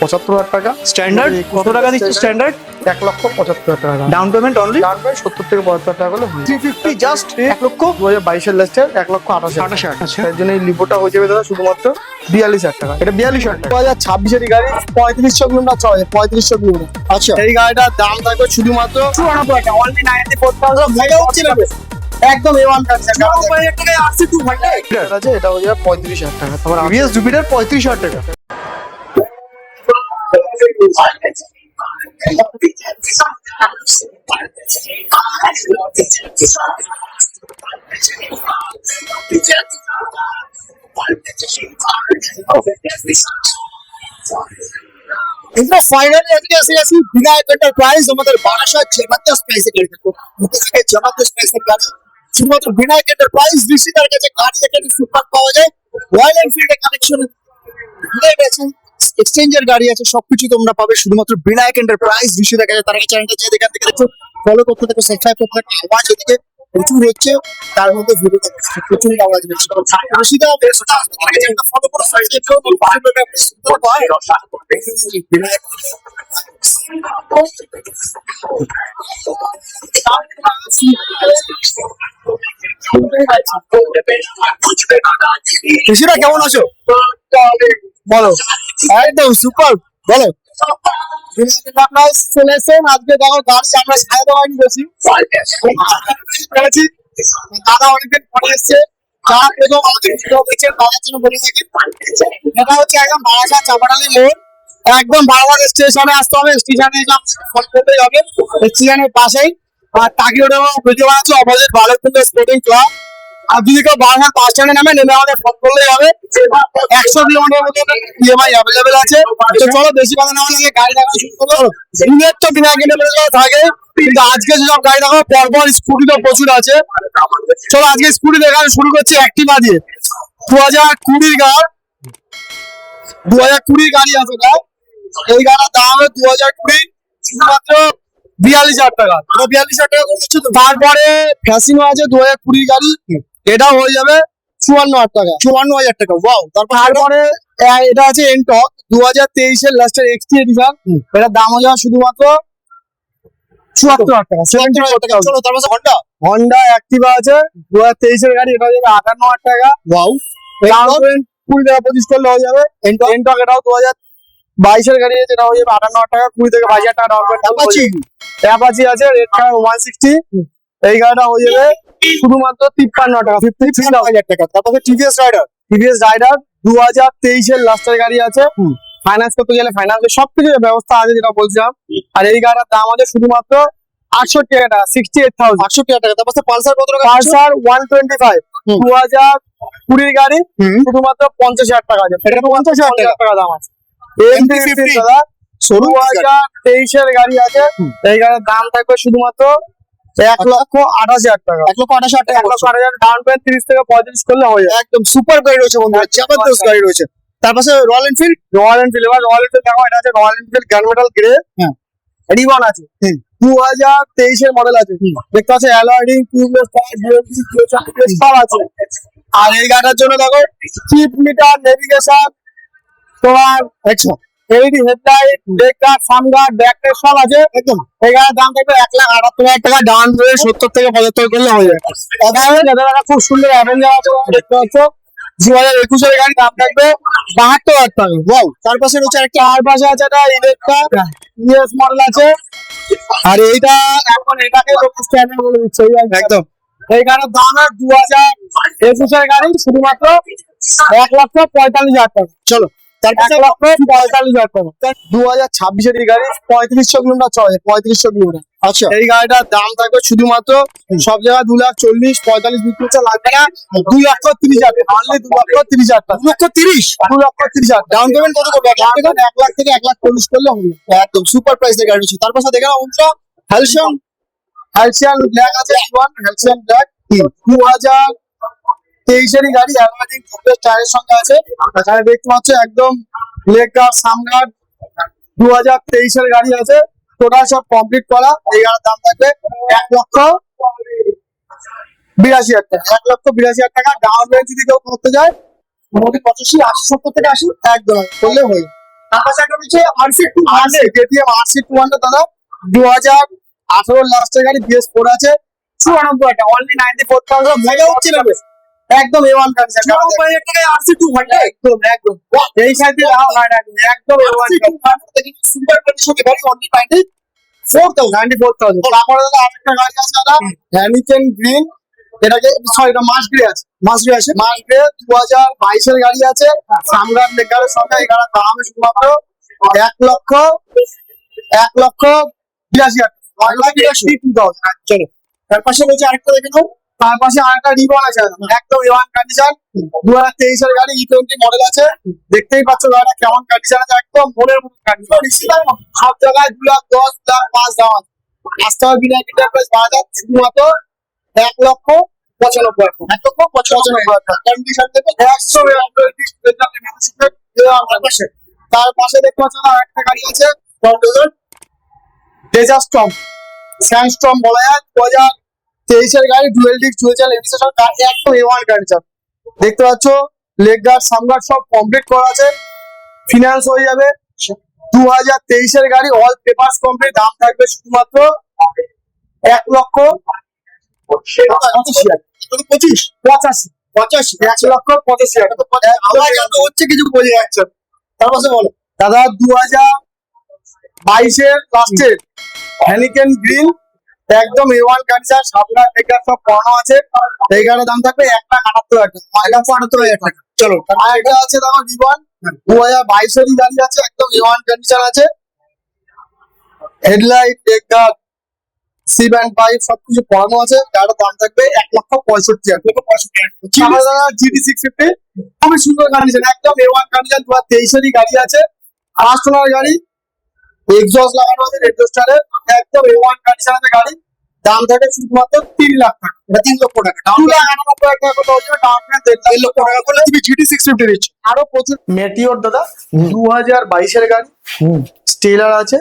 75,000 টাকা। স্ট্যান্ডার্ড কত টাকা দিচ্ছে স্ট্যান্ডার্ড? 1,75,000 টাকা down payment only down payment 70 থেকে 72,000 টাকা হলে হয়ে যাবে। 350 জাস্ট 1 লক্ষ 2022 এর লাস্টের 1,28,000 টাকা। 28,000 আচ্ছা তার জন্য এই লিভোটা হয়ে যাবে দাদা শুধুমাত্র 42,000 টাকা। এটা 42,000 টাকা। 2026 এর গাড়ি 3500 কিলোমিটার চলে, 3500 কিলোমিটার। আচ্ছা এই গাড়িটার দাম থাকবে শুধুমাত্র 94 টাকা অনলি 94,000 মজা হচ্ছে না বেশ। একদম A1 কাটছে। 94,000 টাকায় আসছে 200 এটা আছে, এটা হয়ে যাবে 35,000 টাকা। তোমার ABS জুপিটার 35,000 টাকা। কিন্তু ফাইনালি আজকে এসে বিনায়ক এন্টারপ্রাইজ আমাদের বারাসাত জবরদস্ত প্রাইসে গাড়ি দেখো। ওদের জবরদস্ত প্রাইসে গাড়ি শুধুমাত্র বিনায়ক এন্টারপ্রাইজ ঋষিদার কাছে গাড়ি এখানে সুপার পাওয়া যায়। রয়্যাল এনফিল্ডের কালেকশন বুলেট আছে, এক্সচেঞ্জের গাড়ি আছে, সবকিছু তোমরা পাবে শুধুমাত্র বিনায়ক এন্টারপ্রাইজ ঋষিদার কাছে। তার আগে চ্যানেলটা চাই এখান থেকে একটু ফলো করতে থাকো, সাবস্ক্রাইব করতে থাকো। আওয়াজ এদিকে প্রচুর হচ্ছে, তার মধ্যে ভিডিওটা প্রচুর আওয়াজ হচ্ছে। ঋষিদা ফলো করো, সাবস্ক্রাইব করো, বিনায়ক ঋষিদা কেমন আছো? বলো। একদম সুপার, বলো। চলে এসেছেন আজকে, দেখো গাড়ি আমরা সাড়ে দেওয়ানি বসি দাদা অনেকদিন পরে এসছে। যারা প্রথম আমাদের ভিডিও দেখছেন তাদের জন্য বলে থাকি, এটা হচ্ছে একদম বারাসাত চাপাডালি মোড়, একদম বারবার স্টেশনে আসতে হবে। স্টেশনে ফোন করতে হবে, স্টেশনের পাশেই। আর টাকিওটা ভিডিও বানাচ্ছে অপোজিট ভারতপুর স্পোর্টিং ক্লাব। আর যদি কেউ বারাসাত বাস স্ট্যান্ডে নামে নেমে আমাদের ফোন করলেই হবে। 100 কিলোমিটার মতো ইএমআই অ্যাভেলেবেল আছে। তো চলো বেশি কথা না বলে গাড়ি দেখা শুরু করো। দিনের তো বিনা কিনে থাকে, কিন্তু আজকে যেসব গাড়ি দেখো পরপর স্কুটি তো প্রচুর আছে। চলো আজকে স্কুটি দেখানো শুরু করছি অ্যাক্টিভা দিয়ে। 2020 গাড়ি, 2020 গাড়ি আছে এটা। এই গাড়ির দাম হবে 2020 শুধুমাত্র 42,000 টাকা। 42,000 টাকা করে দিচ্ছ তো। তারপরে ফ্যাসিনো আছে 2020 গাড়ি, এটা হয়ে যাবে 54,000 টাকা। 54,000 টাকা, ওয়াও। তারপরে এটা আছে এনটক 2023 এর লাস্টের এক্সটি এডিশন, এটার দাম হয়ে যাবে শুধুমাত্র 74,000 টাকা, 74,000 টাকা। চলো তারপরে হন্ডা, হন্ডা অ্যাক্টিভা আছে 2023 এর গাড়ি, এটা হয়ে যাবে 58,000 টাকা, ওয়াও। 20 থেকে 25 করলে হয়ে যাবে। এনটক এটাও 2022 এর গাড়ি আছে, এটা হয়ে যাবে 58,000 টাকা। 20 থেকে 22,000 টাকা ডাউন পেমেন্ট। অ্যাপাচি আছে রেড কালার 160, এই গাড়িটা হয়ে যাবে শুধুমাত্র 53,000 টাকা, 53,000 টাকা। তারপরে টিভিএস রাইডার 2023 এর লাস্টের গাড়ি আছে। ফাইন্যান্স করতে গেলে ফাইন্যান্সের সবকিছু ব্যবস্থা আছে যেটা বলছিলাম। আর এই গাড়ির দাম আছে শুধুমাত্র 68,000 টাকা, 68,000, 68,000 টাকা। তারপরে পালসার কত টাকা? পালসার 125 2020 গাড়ি শুধুমাত্র 50,000 টাকা আছে। এটা 50,000 টাকা দাম আছে। MT-50 দাদা 2023 এর গাড়ি আছে, এই গাড়ির দাম থাকবে শুধুমাত্র 1,28,000 টাকা। 1,28,000 টাকা, 1,28,000 ডাউন পেমেন্ট 30 থেকে 35 করলে হয়ে যায়। একদম সুপার গাড়ি রয়েছে বন্ধুরা, জবরদস্ত গাড়ি রয়েছে। তারপরে রয়্যাল এনফিল্ড, এবার রয়্যাল এনফিল্ড দেখো, এটা আছে রয়্যাল এনফিল্ড গ্যানমেটাল গ্রে, রিবন আছে 2023 এর মডেল আছে। দেখতে পাচ্ছ অ্যালয়েডিং সব আছে। আর এই গাড়িটার জন্য দেখো চিপ মিটার, নেভিগেশন, তোমার এলইডি হেডলাইট, ব্রেক গার্ড, সান গার্ড, ব্যাক লাইট সব আছে একদম। এই গাড়ির দাম থাকবে 1,78,000 টাকা, ডাউন পেমেন্ট 70 থেকে 75 করলে হয়ে যাবে। খুব সুন্দর অ্যাভেঞ্জার আছে দেখতে পাচ্ছ 2021 এর গাড়ি, দাম থাকবে 72,000 টাকা, ওয়াও। তার পাশে রয়েছে একটা, আর পাশে আছে একটা ইলেকট্রা ইএস মডেল আছে। আর এইটা এখন এটাকে স্ট্যান্ডার্ড বলে দিচ্ছে একদম। এই গাড়ির দাম 2021 এর গাড়ি শুধুমাত্র 1,45,000 টাকা। চলো 1,45,000 টাকা। 2026 এর গাড়ি 3500 কিলোমিটার চলে, 3500 কিলোমিটার। আচ্ছা, এই গাড়িটার দাম থাকবে শুধুমাত্র সব জায়গায় 2,40,000, 45 বিক্রি হচ্ছে, লাগবে না 2,30,000, অনলি 2,30,000 টাকা। 2,30,000 ডাউন পেমেন্ট কত করবে? 1 লাখ থেকে 1,40,000 করলে হবে। একদম সুপার প্রাইসের গাড়ি আছে। তার পাশে দেখে নাও হ্যালসিয়ান ব্ল্যাক আছে, হ্যালসিয়ান ব্ল্যাক 2023 এর গাড়ি, অ্যালুমিনিয়াম ফুটলেস টায়ারের সঙ্গে আছে। এখানে দেখতে পাচ্ছ একদম লেগ গার্ড, সান গার্ড 2023 এর গাড়ি আছে, টোটাল সব কমপ্লিট করা। এই গাড়ির দাম থাকবে 1,82,000 টাকা, 1,82,000 টাকা। ডাউন পেমেন্ট যদি কেউ করতে যায় মোটামুটি 85, 80, 70 থেকে 80 একদম করলে হয়ে। তার পাশে একটা রয়েছে আরসি 200 কেটিএম আরসি 200 দাদা 2018 লাস্টের গাড়ি BS4 আছে 94 টাকা অনলি 94,000 মজা হচ্ছে না বেশ একদম A1 কন্ডিশন 94,000 টাকায় আরসি 200 একদম একদম এই সাইডে একদম A1 সুপার কন্ডিশন গাড়ি অনলি 94,000 তারপরে দাদা আরেকটা গাড়ি আছে দাদা হ্যানিকেন গ্রিন এটাকে সরি এটা মাসগ্রে আছে মাসগ্রে 2022 এর গাড়ি আছে সামরান লেকারের সঙ্গে এই গাড়ির দাম হবে শুধুমাত্র 1,82,000 চলো তার পাশে রয়েছে আরেকটা দেখে নাও তার পাশে আরেকটা রিবন আছে একদম A1 কন্ডিশন 2023 এর গাড়ি E20 মডেল আছে দেখতেই পাচ্ছ গাড়িটা কেমন কন্ডিশন আছে একদম মনের মতো কন্ডিশন সব জায়গায় 2 লাখ 10 লাখ 5 দাম আছে আসতে হবে বিনা এন্টারপ্রাইজ বাজার শুধুমাত্র 1,95,000 কন্ডিশন থেকে 100 তার পাশে দেখতে পাচ্ছ আরেকটা গাড়ি আছে ডেজাস্টম স্যান্ডস্টর্ম বলা যায় 2023 এর গাড়ি ডুয়েল ডিস্ক ডুয়েল এডিশন একদম A1 কন্ডিশন দেখতে পাচ্ছ লেগ গার্ড সামগার্ড সব কমপ্লিট করা আছে ফিনান্স হয়ে যাবে 2023 এর গাড়ি অল পেপারস কমপ্লিট দাম থাকবে শুধুমাত্র 1,85,000 হচ্ছে কিছু বোঝা যাচ্ছে তারপর বলো দাদা 2022 এর লাস্টের হ্যানিকেন গ্রিন একদম A1 কন্ডিশন সামনে লেগার সব পড়ানো আছে এই গাড়ির দাম থাকবে 1,78,000 টাকা চলো আর এটা আছে দাদা রিবন 2022 এর গাড়ি আছে একদম A1 কন্ডিশন আছে হেডলাইট লেগার সিপ এন্ড পাইপ সবকিছু পড়ানো আছে গাড়ির দাম থাকবে 1,65,000 দাদা GT650 খুবই সুন্দর কন্ডিশন একদম A1 কন্ডিশন 2023 এরই গাড়ি আছে ফার্স্ট ওনার গাড়ি এক্সজস্ট লাগানো আছে রেড স্টারের একদম A1 কন্ডিশন আছে গাড়ি দাম থাকে শুধুমাত্র 3 লাখ টাকা এটা 3 লক্ষ টাকা 2,98,000 টাকা কত হচ্ছে ডাউন পেমেন্ট 3 লক্ষ টাকা করলে তুমি GT650 দিচ্ছ আরো প্রচুর মেটিওর দাদা 2022 এর গাড়ি স্টেলার আছে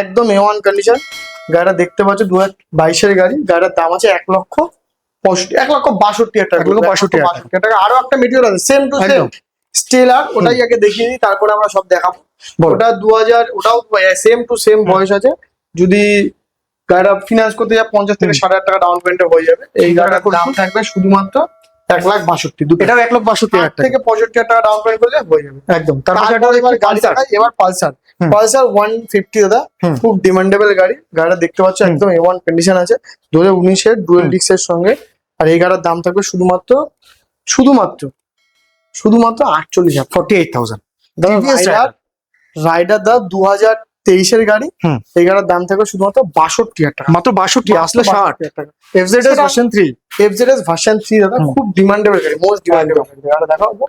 একদম A1 কন্ডিশন গাড়িটা দেখতে পাচ্ছ 2022 এর গাড়ি গাড়ির দাম আছে 1,62,000 টাকা 1,62,000 টাকা আরো একটা মেটিওর আছে সেম টু সেম স্টেলার ওটাই আগে দেখিয়ে দিই তারপরে আমরা সব দেখাবো ওটা 2000 ওটাও সেম টু সেম বয়স আছে যদি গাড়িটা ফিনান্স করতে যায় 50 থেকে 60,000 টাকা ডাউন পেমেন্ট হয়ে যাবে এই গাড়িটার দাম থাকবে শুধুমাত্র 1,62,000 এটাও 1,62,000 টাকা থেকে 65,000 টাকা ডাউন পেমেন্ট করলে হয়ে যাবে একদম তারপরে এবার গাড়ি দেখাই এবার পালসার 150 দাদা খুব ডিমান্ডেবল গাড়ি গাড়িটা দেখতে পাচ্ছ একদম A1 কন্ডিশন আছে 2019 এর ডুয়েল ডিস্ক এর সঙ্গে আর এই গাড়ির দাম থাকবে শুধুমাত্র 48,000 দাদা রাইডার দা 2023 এর গাড়ি এই গাড়ির দাম থাকবে শুধুমাত্র 62,000 টাকা মাত্র 62 আসলে 60 টাকা FZS ভার্সন 3 দাদা খুব ডিমান্ডেবল গাড়ি মোস্ট ডিমান্ডেবল গাড়ি দেখাবো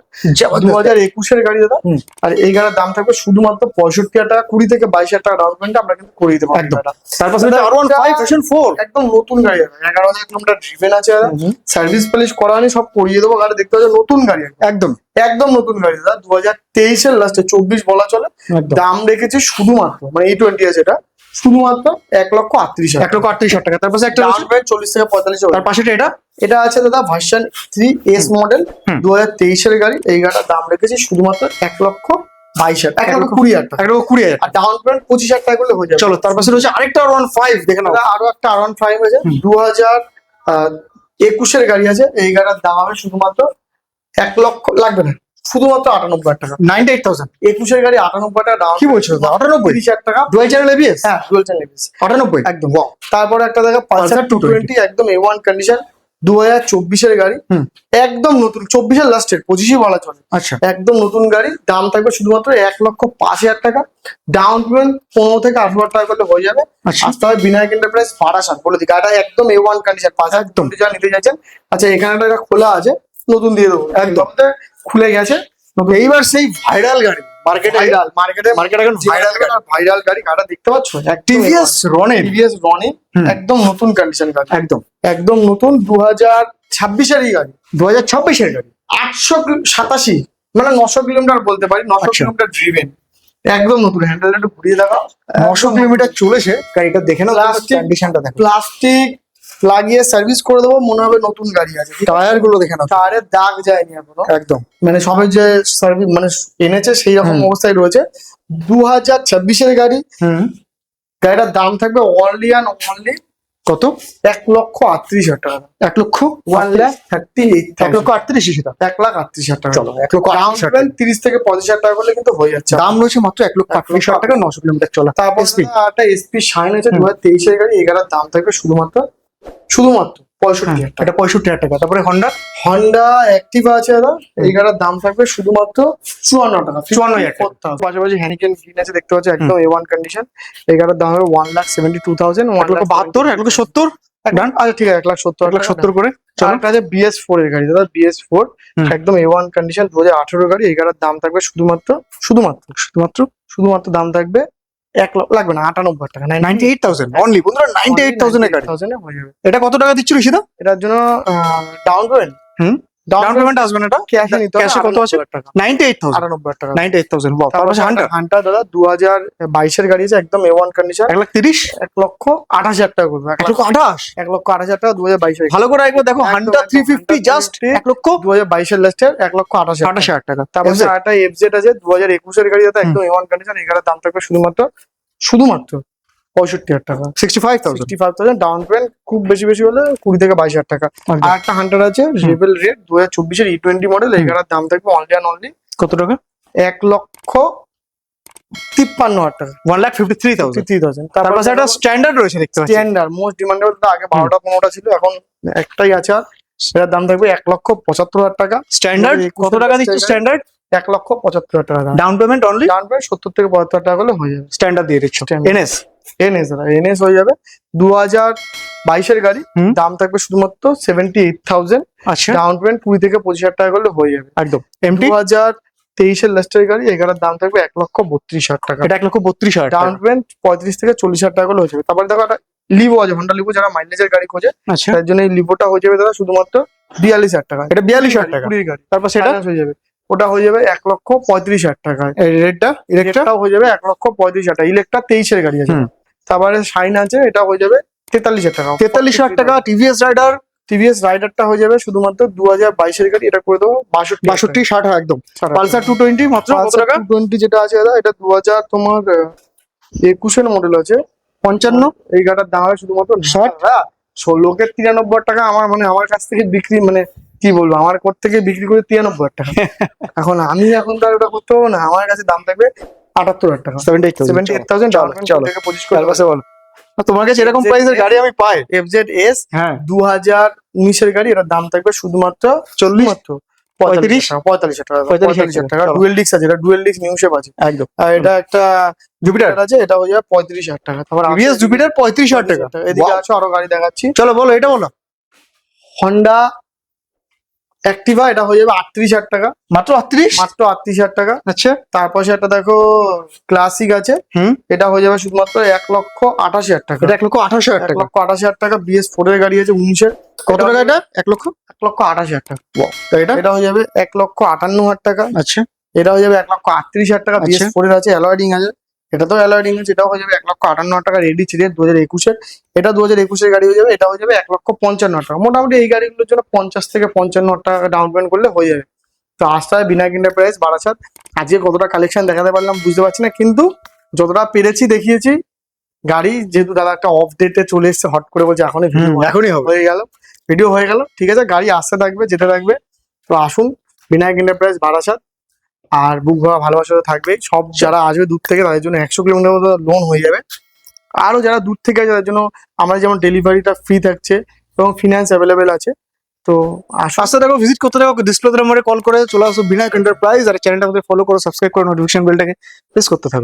2021 এর গাড়ি দাদা আর এই গাড়ির দাম থাকবে শুধুমাত্র 65,000 টাকা 20 থেকে 22,000 টাকা ডাউন পেমেন্ট আমরা কিন্তু করে দিতে পারবো একদম তারপর R15 ভার্সন 4 একদম নতুন গাড়ি 11,000 কিলোমিটার ড্রিভেন আছে সার্ভিস পলিশ করা হয়নি সব করিয়ে দেবো গাড়ি দেখতে পাচ্ছ নতুন গাড়ি একদম নতুন গাড়ি দাদা 2023 এর লাস্টে 24 বলা চলে দাম রেখেছি শুধুমাত্র মানে E20 আছে এটা শুধুমাত্র 1,38,000 1,38,000 টাকা তারপর একটা ডাউন পেমেন্ট 40 থেকে 45,000 তার পাশে এটা আছে দাদা ভার্সন 3S মডেল 2023 এর গাড়ি এই গাড়িটার দাম রেখেছি শুধুমাত্র 1,22,000 1,20,000 টাকা 1,20,000 আর ডাউন পেমেন্ট 25,000 টাকা করলে হয়ে যাবে চলো তার পাশে রয়েছে আরেকটা R15 দেখে নাও আরো একটা R15 আছে 2021 এর গাড়ি আছে এই গাড়ির দাম হবে শুধুমাত্র 1 লক্ষ লাগবে না শুধুমাত্র 98,000 টাকা 98,000 21 এর গাড়ি 98 টাকা ডাউন কি বলছো 30,000 টাকা ডুয়াল চ্যানেল ABS হ্যাঁ ডুয়াল চ্যানেল ABS 98 একদম তারপরে একটা দেখা পালসার 220 একদম A1 কন্ডিশন 2024 এর গাড়ি একদম নতুন 24 এর লাস্টের 25ই বলা চলে আচ্ছা একদম নতুন গাড়ি দাম থাকবে শুধুমাত্র 1,05,000 টাকা ডাউন পেমেন্ট 15 থেকে 18,000 টাকা করলে হয়ে যাবে আসতে হবে বিনায়ক এন্টারপ্রাইজ বারাসাত বলে দিই গাড়িটা একদম A1 কন্ডিশন একদম যা নিতে চাইছেন আচ্ছা এখানে একটা খোলা আছে নতুন দিয়ে দেবো একদম খুলে গেছে এইবার সেই ভাইরাল গাড়ি মার্কেটে এখন ভাইরাল গাড়ি গাড়িটা দেখতে পাচ্ছ TVS রনি একদম নতুন কন্ডিশন গাড়ি একদম নতুন 2026 এরই গাড়ি 2026 এর গাড়ি 887 মানে 900 কিলোমিটার বলতে পারি 900 কিলোমিটার ড্রিভেন একদম নতুন হ্যান্ডেলটা একটু ঘুরিয়ে দেখাও 900 কিলোমিটার চলেছে গাড়িটা দেখে নাও কন্ডিশনটা দেখো প্লাস্টিক লাগিয়ে সার্ভিস করে দেবো মনে হবে নতুন গাড়ি আছে টায়ার গুলো দেখে নাও টায়ারের দাগ যায়নি এখনো একদম মানে সবে যে সার্ভিস মানে এনেছে সেই রকম অবস্থায় রয়েছে 2026-এর গাড়ি। গাড়িটার দাম থাকবে অনলি অনলি কত? 1,38,000 টাকা। 1,38,000 1,38,000 সেটা। 1,38,000 টাকা। চলো 1,38,000 টাকা। 30 থেকে 35,000 টাকা করলে কিন্তু হয়ে যাচ্ছে। দাম রয়েছে মাত্র 1,38,000 টাকা, 900 কিলোমিটার চলা। তারপর SP একটা এসপি শাইন আছে 2023-এর গাড়ি। এই গাড়ির দাম থাকবে শুধুমাত্র 65,000 টাকা। এটা 65,000 টাকা। তারপরে হন্ডা হন্ডা অ্যাক্টিভা আছে দাদা, এই গাড়ির দাম থাকবে শুধুমাত্র 54 টাকা। 54,000 টাকা। পাশাপাশি হ্যানিকেন গ্রিন আছে দেখতে পাচ্ছি, একদম A1 কন্ডিশন। এই গাড়ির দাম হবে 1,72,000। 1,72,000, 1,70,000 ডান। আচ্ছা ঠিক আছে, 1,70,000 1,70,000 করে চলো। একটা আছে BS4 এর গাড়ি দাদা, BS4 একদম A1 কন্ডিশন 2018 গাড়ি। এই গাড়ির দাম থাকবে শুধুমাত্র শুধুমাত্র দাম থাকবে 1 লক্ষ লাগবে না, 98,000 টাকা। 98,000 অনলি বন্ধুরা, 98,000 এর গাড়ি। 98,000 হয়ে যাবে। এটা কত টাকা দিচ্ছ ঋষিদা? এটার জন্য ডাউন পেমেন্ট ডাউন পেমেন্ট আসবে না এটা? ক্যাশে নিতে হবে। ক্যাশে কত আছে? 98,000 98,000 98,000 বাহ। তারপর হান্টার হান্টা দাদা 2022-এর গাড়ি আছে, একদম A1 কন্ডিশন। 1,30,000 1,28,000 টাকা করবে। 1,28,000 1,28,000 টাকা 2022-এর। ভালো করে একবার দেখো, হান্টার 350 জাস্ট 2022-এর লাস্টের 1,28,000 টাকা। তারপর FZ একটা FZ আছে 2021-এর গাড়ি দাদা, একদম A1 কন্ডিশন। এই গাড়ির দাম থাকবে শুধুমাত্র 65,000 টাকা। 65,000 65,000 ডাউন পেমেন্ট, খুব বেশি হলে 20 থেকে 22,000 টাকা। আর একটা হান্টার আছে রেবেল রেড 2024-এর E20 মডেল। এই গাড়ির দাম থাকবে অনলি কত টাকা? 1,53,000 টাকা। 1,53,000 53,000। তারপর একটা স্ট্যান্ডার্ড রয়েছে দেখতে পাচ্ছি। স্ট্যান্ডার্ড মোস্ট ডিমান্ডেবল, আগে 12টা 15টা ছিল, এখন একটাই আছে। আর সেটার দাম থাকবে 1,75,000 টাকা। স্ট্যান্ডার্ড কত টাকা দিচ্ছ স্ট্যান্ডার্ড? 1,75,000 টাকা। Down payment only? Down payment 70 থেকে 72,000 টাকা করলে হয়ে যাবে। স্ট্যান্ডার্ড দিয়ে দিচ্ছ। NS এনএস হয়ে যাবে 2022-এর গাড়ি। দাম থাকবে শুধুমাত্র 78,000। আচ্ছা, ডাউন পেমেন্ট 20 থেকে 25,000 টাকা করলে হয়ে যাবে একদম। MT 2023-এর লাস্টের গাড়ি। এই গাড়ির দাম থাকবে 1,32,000 টাকা। এটা 1,32,000 ডাউন টাকা। পেমেন্ট 35 থেকে 40,000 টাকা করলে হয়ে যাবে। তারপরে দেখো একটা লিভো আছে, হোন্ডা লিভো, যারা মাইলেজের গাড়ি খোঁজে আচ্ছা, তার জন্য এই লিভোটা হয়ে যাবে দাদা শুধুমাত্র 42,000 টাকা। এটা 42,000 টাকা। 20 গাড়ি। তারপর সেটা Finance হয়ে যাবে, ওটা হয়ে যাবে 1,35,000 টাকায়। রেটটা ইলেকট্রাও হয়ে যাবে 1,35,000 টাকা। ইলেকট্রা 23-এর গাড়ি আছে। তারপরে শাইন আছে, এটা হয়ে যাবে 43,000 টাকা। 43,000 টাকা। টিভিএস রাইডার টিভিএস রাইডারটা হয়ে যাবে শুধুমাত্র 2022-এর গাড়ি, এটা করে দেবো 62 60 একদম। পালসার 220 মাত্র কত টাকা? 220 যেটা আছে দাদা, এটা 2021-এর মডেল আছে 55। এই গাড়িটার দাম হবে শুধুমাত্র 16,000 93,000 টাকা। আমার কাছ থেকে বিক্রি, কি বলবো, আমার কোর থেকে বিক্রি করে 93,000 টাকা। এখন তো আর ওটা করতে পারবো না, আমার কাছে দাম থাকবে 78,000 টাকা। 78,000 ডাউন পেমেন্ট থেকে 25 করে বলো। তোমার কাছে এরকম প্রাইসের গাড়ি আমি পাই? FZS হ্যাঁ 2019-এর গাড়ি, এটার দাম থাকবে শুধুমাত্র 45,000 টাকা। 45,000 টাকা। ডুয়েল ডিস্ক আছে, এটা ডুয়েল ডিস্ক নিউ শেপ আছে একদম। আর এটা একটা জুপিটার আছে, এটা হয়ে যাবে 35,000 টাকা। তারপর টিভিএস জুপিটার 35,000 টাকা। এদিকে আছে আরো গাড়ি দেখাচ্ছি। চলো বলো, এটা বলো। হন্ডা অ্যাক্টিভা, এটা হয়ে যাবে 38,000 টাকা। মাত্র 38,000 টাকা। আচ্ছা, তারপর একটা দেখো ক্লাসিক আছে, এটা হয়ে যাবে শুধুমাত্র 1,28,000 টাকা। এটা 1,28,000 টাকা। 1,28,000 টাকা। BS4-এর গাড়ি আছে 19-এর। কত টাকা এটা? 1,28,000 টাকা। এটা এটা হয়ে যাবে 1,58,000 টাকা। আচ্ছা, এটা হয়ে যাবে 1,38,000 টাকা। আচ্ছা। BS4-এর আছে, অ্যালয়েডিং আছে, এটা তো অ্যালয়েডিং আছে, এটাও হয়ে যাবে 1,58,000 টাকা। রেডি ছিল 2021-এর, এটা 2021-এর গাড়ি হয়ে যাবে, এটা হয়ে যাবে 1,55,000 টাকা। মোটামুটি এই গাড়িগুলোর জন্য 50 থেকে 55,000 টাকা ডাউন পেমেন্ট করলে হয়ে যাবে। তো আসতে হয় বিনায়ক এন্টারপ্রাইজ বারাসাত। আজকে কতটা কালেকশন দেখাতে পারলাম বুঝতে পারছি না, কিন্তু যতটা পেরেছি দেখিয়েছি। গাড়ি যেহেতু দাদা একটা অফ ডেটে চলে এসছে, হট করে বলছে এখনই এখনই হবে। ভিডিও হয়ে গেল, ঠিক আছে। গাড়ি আসতে থাকবে, যেতে থাকবে। তো আসুন বিনায়ক এন্টারপ্রাইজ বারাসাত। আর বুক ভরা ভালোবাসা তো থাকবেই। সব যারা আসবে দূর থেকে তাদের জন্য 100 কিলোমিটার মতো লোন হয়ে যাবে। আরো যারা দূর থেকে আছে তাদের জন্য আমরা যেমন ডেলিভারিটা ফ্রি থাকছে এবং ফিনান্স অ্যাভেলেবেল আছে। তো আসতে থাকো, ভিজিট করতে থাকো, ডিসপ্লে নম্বরে কল করে চলে আসো বিনায়ক এন্টারপ্রাইজ। আর চ্যানেলটা আমাদের ফলো করো, সাবস্ক্রাইব করো, নোটিফিকেশন বেলটাকে প্রেস করতে থাকো।